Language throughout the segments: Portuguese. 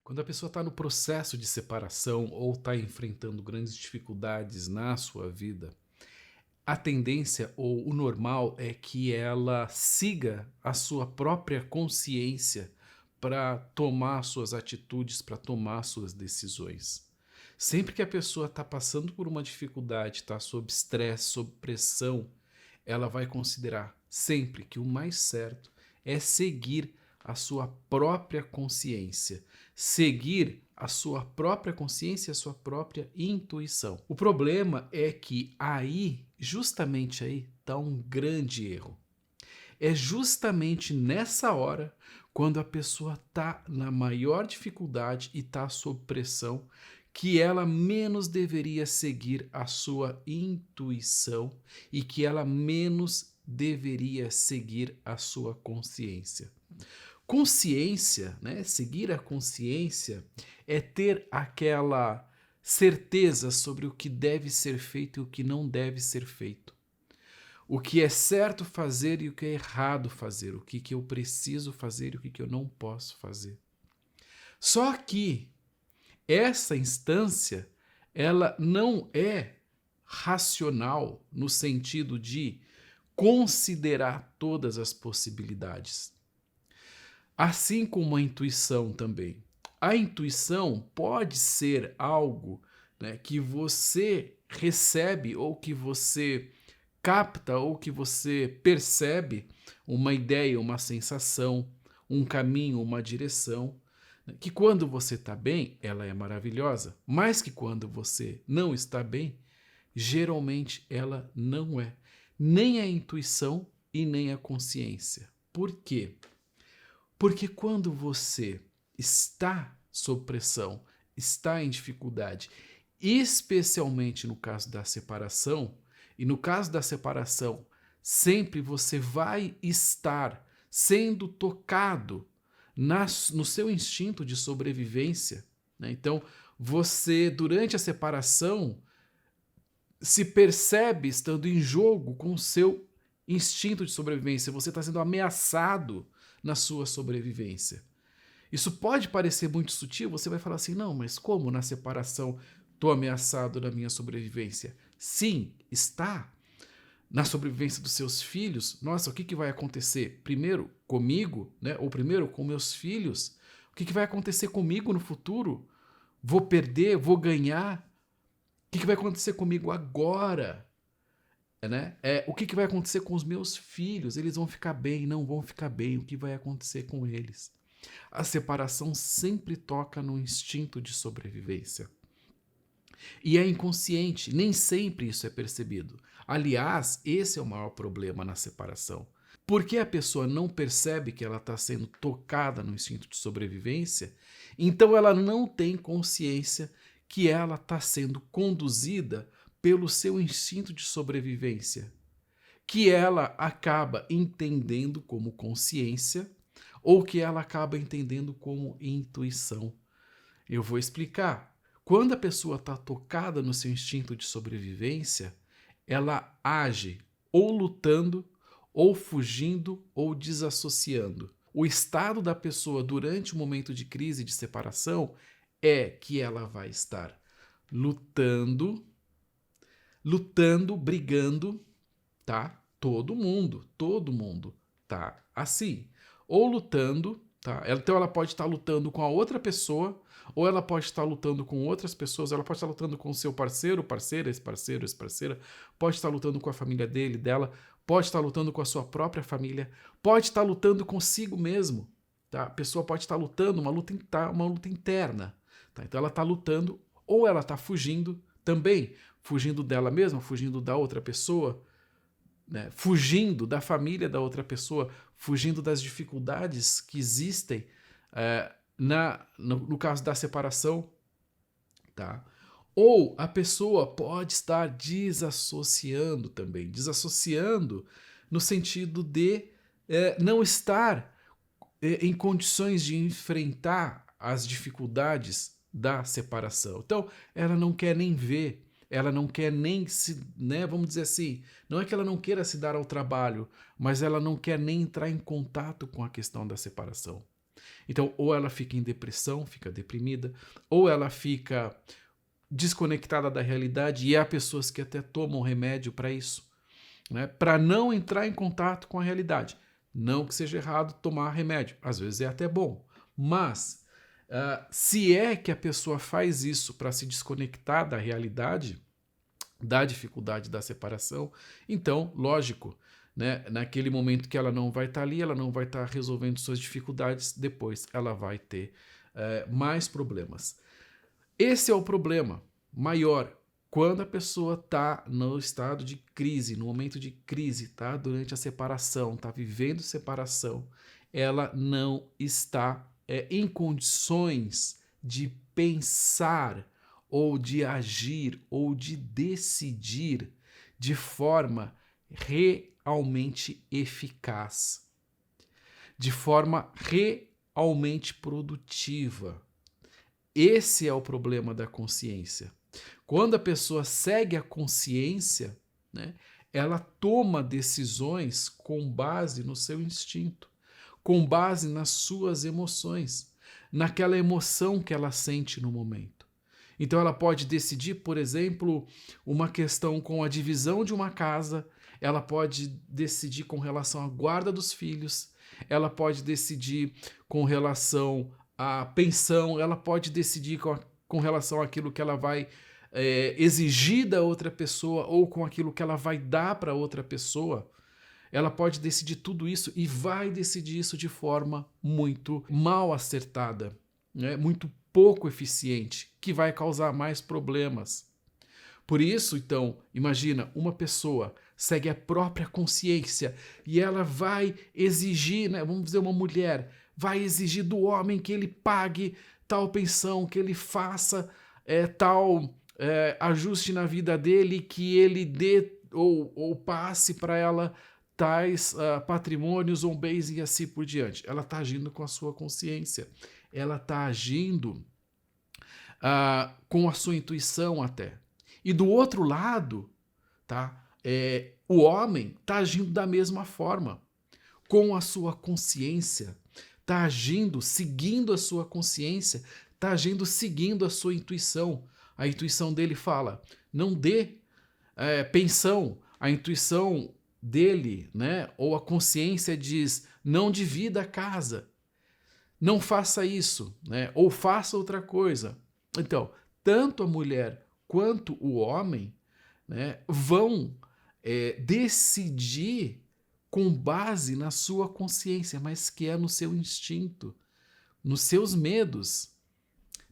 Quando a pessoa está no processo de separação ou está enfrentando grandes dificuldades na sua vida, a tendência ou o normal é que ela siga a sua própria consciência para tomar suas atitudes, para tomar suas decisões. Sempre que a pessoa está passando por uma dificuldade, está sob estresse, sob pressão, ela vai considerar sempre que o mais certo é seguir a sua própria consciência, seguir a sua própria consciência, a sua própria intuição. O problema é que aí, justamente aí, está um grande erro. É justamente nessa hora, quando a pessoa está na maior dificuldade e está sob pressão, que ela menos deveria seguir a sua intuição e que ela menos deveria seguir a sua consciência. Consciência, né? Seguir a consciência é ter aquela certeza sobre o que deve ser feito e o que não deve ser feito. O que é certo fazer e o que é errado fazer, o que eu preciso fazer e o que eu não posso fazer. Só que essa instância, ela não é racional no sentido de considerar todas as possibilidades. Assim como a intuição também. A intuição pode ser algo, né, que você recebe ou que você capta ou que você percebe uma ideia, uma sensação, um caminho, uma direção, né, que quando você está bem, ela é maravilhosa, mas que quando você não está bem, geralmente ela não é. Nem a intuição e nem a consciência. Por quê? Porque quando você está sob pressão, está em dificuldade, especialmente no caso da separação, e no caso da separação, sempre você vai estar sendo tocado no seu instinto de sobrevivência, né? Então, você, durante a separação, se percebe estando em jogo com o seu instinto de sobrevivência. Você está sendo ameaçado na sua sobrevivência. Isso pode parecer muito sutil, você vai falar assim, não, mas como na separação estou ameaçado na minha sobrevivência? Sim, está. Na sobrevivência dos seus filhos, nossa, o que vai acontecer? Primeiro comigo, né? Ou primeiro com meus filhos? O que vai acontecer comigo no futuro? Vou perder? Vou ganhar? O que vai acontecer comigo agora? Né? O que vai acontecer com os meus filhos? Eles vão ficar bem? Não vão ficar bem? O que vai acontecer com eles? A separação sempre toca no instinto de sobrevivência. E é inconsciente, nem sempre isso é percebido. Aliás, esse é o maior problema na separação. Porque a pessoa não percebe que ela está sendo tocada no instinto de sobrevivência, então ela não tem consciência que ela está sendo conduzida pelo seu instinto de sobrevivência, que ela acaba entendendo como consciência ou que ela acaba entendendo como intuição. Eu vou explicar. Quando a pessoa está tocada no seu instinto de sobrevivência, ela age ou lutando, ou fugindo, ou desassociando. O estado da pessoa durante o momento de crise de separação é que ela vai estar lutando, brigando, tá? Todo mundo tá assim. Ou lutando, tá? Então ela pode estar lutando com a outra pessoa, ou ela pode estar lutando com outras pessoas, ela pode estar lutando com o seu parceiro, parceira, ex-parceira, pode estar lutando com a família dele, dela, pode estar lutando com a sua própria família, pode estar lutando consigo mesmo, tá? A pessoa pode estar lutando uma luta interna, tá? Então ela está lutando, ou ela está fugindo também, fugindo dela mesma, fugindo da outra pessoa, né? Fugindo da família da outra pessoa, fugindo das dificuldades que existem no caso da separação, tá? Ou a pessoa pode estar desassociando também, desassociando no sentido de não estar em condições de enfrentar as dificuldades da separação. Então, ela não quer nem ver, ela não quer nem se, né, vamos dizer assim, não é que ela não queira se dar ao trabalho, mas ela não quer nem entrar em contato com a questão da separação. Então, ou ela fica em depressão, fica deprimida, ou ela fica desconectada da realidade, e há pessoas que até tomam remédio para isso, né? Para não entrar em contato com a realidade. Não que seja errado tomar remédio, às vezes é até bom, mas se é que a pessoa faz isso para se desconectar da realidade, da dificuldade da separação, então, lógico, né, naquele momento que ela não vai estar ali, ela não vai estar resolvendo suas dificuldades, depois ela vai ter mais problemas. Esse é o problema maior. Quando a pessoa está no estado de crise, no momento de crise, tá? Durante a separação, está vivendo separação, ela não está em condições de pensar ou de agir ou de decidir de forma realmente eficaz, de forma realmente produtiva. Esse é o problema da consciência. Quando a pessoa segue a consciência, né, ela toma decisões com base no seu instinto, com base nas suas emoções, naquela emoção que ela sente no momento. Então ela pode decidir, por exemplo, uma questão com a divisão de uma casa, ela pode decidir com relação à guarda dos filhos, ela pode decidir com relação à pensão, ela pode decidir com relação àquilo que ela vai exigir da outra pessoa ou com aquilo que ela vai dar para outra pessoa. Ela pode decidir tudo isso e vai decidir isso de forma muito mal acertada, né? Muito pouco eficiente, que vai causar mais problemas. Por isso, então, imagina, uma pessoa segue a própria consciência e ela vai exigir, né, vamos dizer, uma mulher, vai exigir do homem que ele pague tal pensão, que ele faça tal ajuste na vida dele, que ele dê ou passe para ela tais patrimônios ou bens e assim por diante. Ela está agindo com a sua consciência. Ela está agindo com a sua intuição até. E do outro lado, tá? O homem está agindo da mesma forma, com a sua consciência, está agindo, seguindo a sua consciência, está agindo seguindo a sua intuição. A intuição dele fala, não dê pensão. A intuição dele, né, ou a consciência diz, não divida a casa, não faça isso, né, ou faça outra coisa. Então, tanto a mulher quanto o homem, né, vão decidir com base na sua consciência, mas que é no seu instinto, nos seus medos.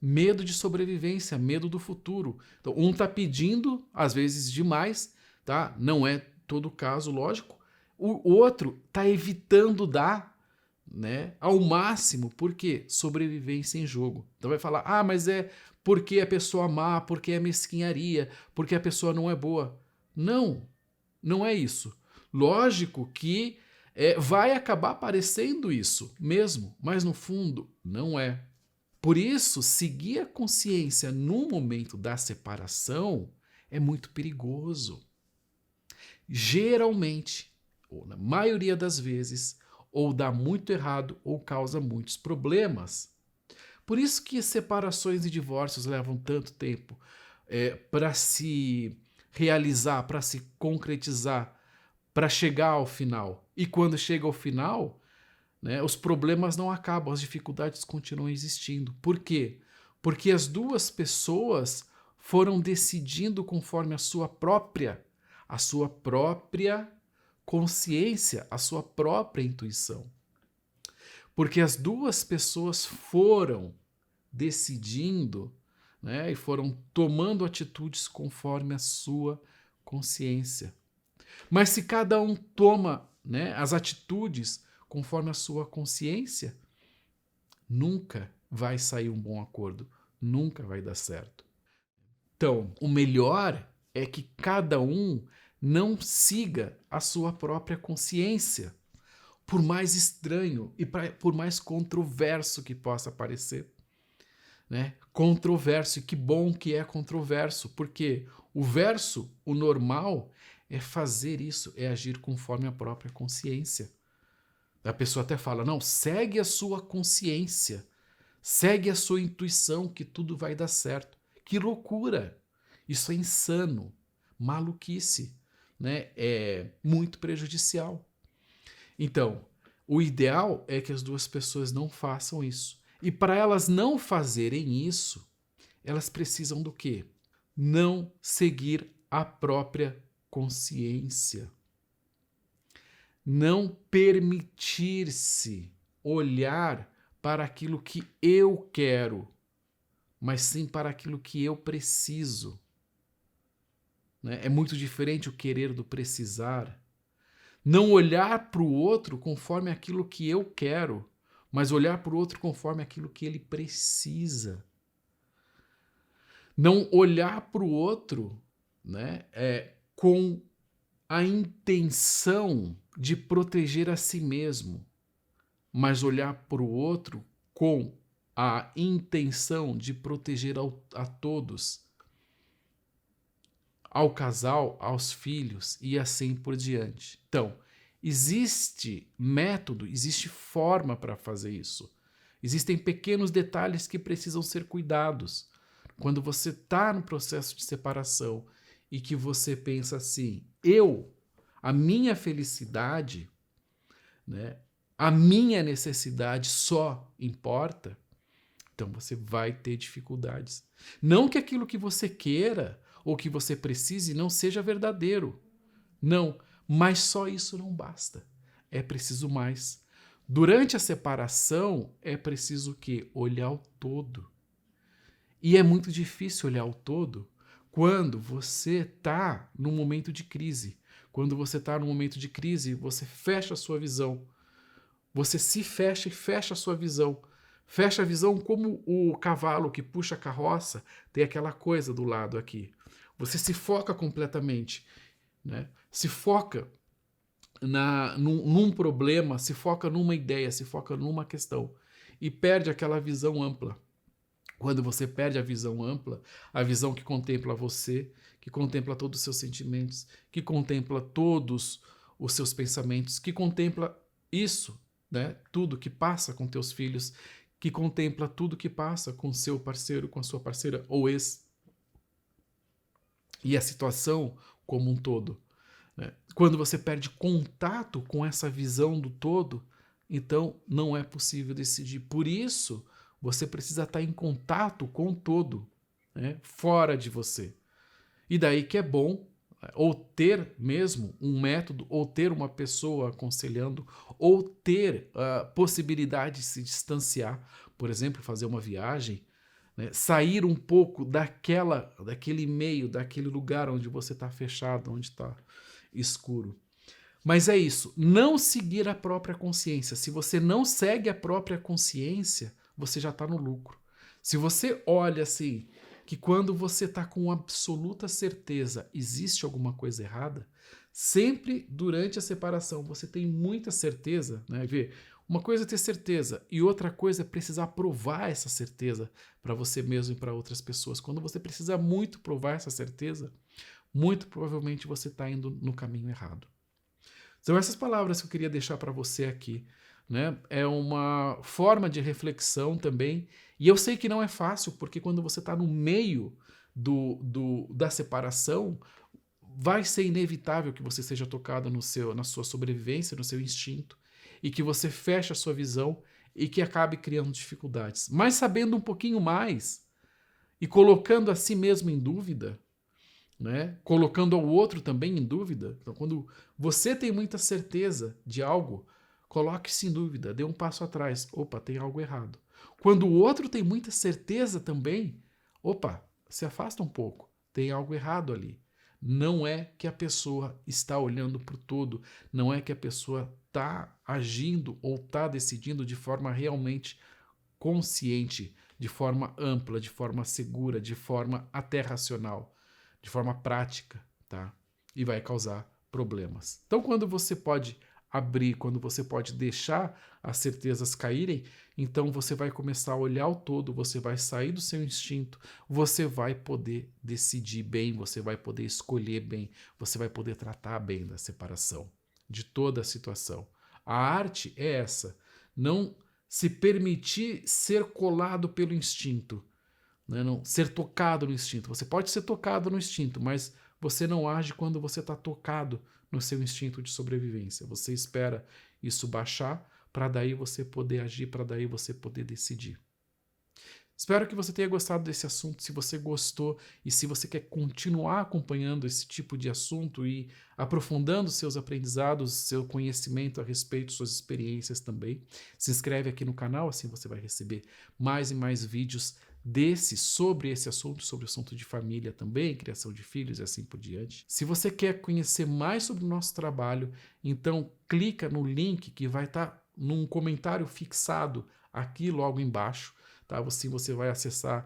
Medo de sobrevivência, medo do futuro. Então, um está pedindo, às vezes demais, tá? Não é todo caso, lógico. O outro está evitando dar, né, ao máximo. Por quê? Sobrevivência em jogo. Então vai falar, mas é porque a pessoa má, porque é mesquinharia, porque a pessoa não é boa. Não, não é isso. Lógico que vai acabar parecendo isso mesmo, mas no fundo não é. Por isso, seguir a consciência no momento da separação é muito perigoso. Geralmente, ou na maioria das vezes, ou dá muito errado ou causa muitos problemas. Por isso que separações e divórcios levam tanto tempo para se realizar, para se concretizar, para chegar ao final. E quando chega ao final, né, os problemas não acabam, as dificuldades continuam existindo. Por quê? Porque as duas pessoas foram decidindo conforme a sua própria consciência, a sua própria intuição. Porque as duas pessoas foram decidindo, né, e foram tomando atitudes conforme a sua consciência. Mas se cada um toma, né, as atitudes conforme a sua consciência, nunca vai sair um bom acordo, nunca vai dar certo. Então, o melhor é que cada um não siga a sua própria consciência, por mais estranho e por mais controverso que possa parecer. Né? Controverso, e que bom que é controverso, porque o normal, é fazer isso, é agir conforme a própria consciência. A pessoa até fala, não, segue a sua consciência, segue a sua intuição que tudo vai dar certo. Que loucura! Isso é insano, maluquice, né? É muito prejudicial. Então, o ideal é que as duas pessoas não façam isso. E para elas não fazerem isso, elas precisam do quê? Não seguir a própria consciência. Não permitir-se olhar para aquilo que eu quero, mas sim para aquilo que eu preciso. Né? É muito diferente o querer do precisar. Não olhar para o outro conforme aquilo que eu quero, mas olhar para o outro conforme aquilo que ele precisa. Não olhar para o outro, né, com a intenção de proteger a si mesmo, mas olhar para o outro com a intenção de proteger a todos, ao casal, aos filhos e assim por diante. Então, existe método, existe forma para fazer isso. Existem pequenos detalhes que precisam ser cuidados. Quando você está no processo de separação e que você pensa assim, a minha felicidade, né, a minha necessidade só importa, então você vai ter dificuldades. Não que aquilo que você queira ou que você precise não seja verdadeiro. Não, mas só isso não basta. É preciso mais. Durante a separação, é preciso o quê? Olhar o todo. E é muito difícil olhar o todo quando você está num momento de crise. Quando você está num momento de crise, você fecha a sua visão. Você se fecha e fecha a sua visão. Fecha a visão como o cavalo que puxa a carroça, tem aquela coisa do lado aqui. Você se foca completamente, né? Se foca num problema, se foca numa ideia, se foca numa questão e perde aquela visão ampla. Quando você perde a visão ampla, a visão que contempla você, que contempla todos os seus sentimentos, que contempla todos os seus pensamentos, que contempla isso, né? Tudo que passa com teus filhos, que contempla tudo que passa com seu parceiro, com a sua parceira ou ex, e a situação como um todo. Né? Quando você perde contato com essa visão do todo, então não é possível decidir. Por isso, você precisa estar em contato com o todo, né? Fora de você. E daí que é bom, ou ter mesmo um método, ou ter uma pessoa aconselhando, ou ter a possibilidade de se distanciar, por exemplo, fazer uma viagem, né? Sair um pouco daquele meio, daquele lugar onde você está fechado, onde está escuro. Mas é isso, não seguir a própria consciência. Se você não segue a própria consciência, você já está no lucro. Se você olha assim, que quando você está com absoluta certeza existe alguma coisa errada, sempre durante a separação você tem muita certeza, né? Vê, uma coisa é ter certeza e outra coisa é precisar provar essa certeza para você mesmo e para outras pessoas. Quando você precisa muito provar essa certeza, muito provavelmente você está indo no caminho errado. São essas palavras que eu queria deixar para você aqui. Né? É uma forma de reflexão também. E eu sei que não é fácil, porque quando você está no meio da separação, vai ser inevitável que você seja tocado na sua sobrevivência, no seu instinto, e que você feche a sua visão e que acabe criando dificuldades. Mas sabendo um pouquinho mais e colocando a si mesmo em dúvida, né? Colocando ao outro também em dúvida. Então, quando você tem muita certeza de algo, coloque-se em dúvida, dê um passo atrás. Opa, tem algo errado. Quando o outro tem muita certeza também, opa, se afasta um pouco, tem algo errado ali. Não é que a pessoa está olhando para o todo, não é que a pessoa está agindo ou está decidindo de forma realmente consciente, de forma ampla, de forma segura, de forma até racional, de forma prática, tá? E vai causar problemas. Então, quando você pode abrir, quando você pode deixar as certezas caírem, então você vai começar a olhar o todo, você vai sair do seu instinto, você vai poder decidir bem, você vai poder escolher bem, você vai poder tratar bem da separação, de toda a situação. A arte é essa, não se permitir ser colado pelo instinto, né? Não ser tocado no instinto. Você pode ser tocado no instinto, mas você não age quando você está tocado no seu instinto de sobrevivência. Você espera isso baixar para daí você poder agir, para daí você poder decidir. Espero que você tenha gostado desse assunto. Se você gostou e se você quer continuar acompanhando esse tipo de assunto e aprofundando seus aprendizados, seu conhecimento a respeito, suas experiências também, se inscreve aqui no canal, assim você vai receber mais e mais vídeos sobre esse assunto, sobre o assunto de família também, criação de filhos e assim por diante. Se você quer conhecer mais sobre o nosso trabalho, então clica no link que vai estar num comentário fixado aqui logo embaixo. Tá? Assim você vai acessar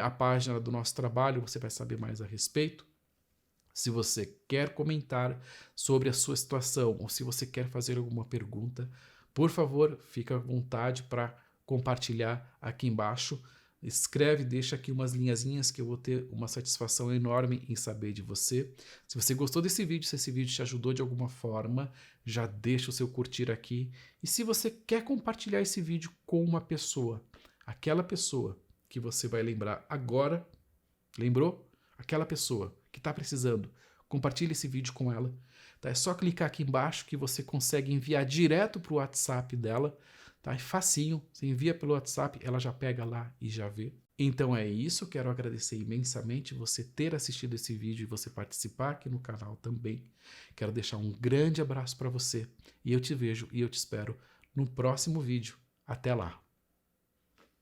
a página do nosso trabalho, você vai saber mais a respeito. Se você quer comentar sobre a sua situação ou se você quer fazer alguma pergunta, por favor, fique à vontade para compartilhar aqui embaixo. Escreve, deixa aqui umas linhazinhas que eu vou ter uma satisfação enorme em saber de você. Se você gostou desse vídeo, se esse vídeo te ajudou de alguma forma, já deixa o seu curtir aqui. E se você quer compartilhar esse vídeo com uma pessoa, aquela pessoa que você vai lembrar agora, lembrou? Aquela pessoa que está precisando, compartilhe esse vídeo com ela. Tá? É só clicar aqui embaixo que você consegue enviar direto para o WhatsApp dela. Tá? É facinho, você envia pelo WhatsApp, ela já pega lá e já vê. Então é isso, quero agradecer imensamente você ter assistido esse vídeo e você participar aqui no canal também. Quero deixar um grande abraço para você e eu te vejo e eu te espero no próximo vídeo. Até lá!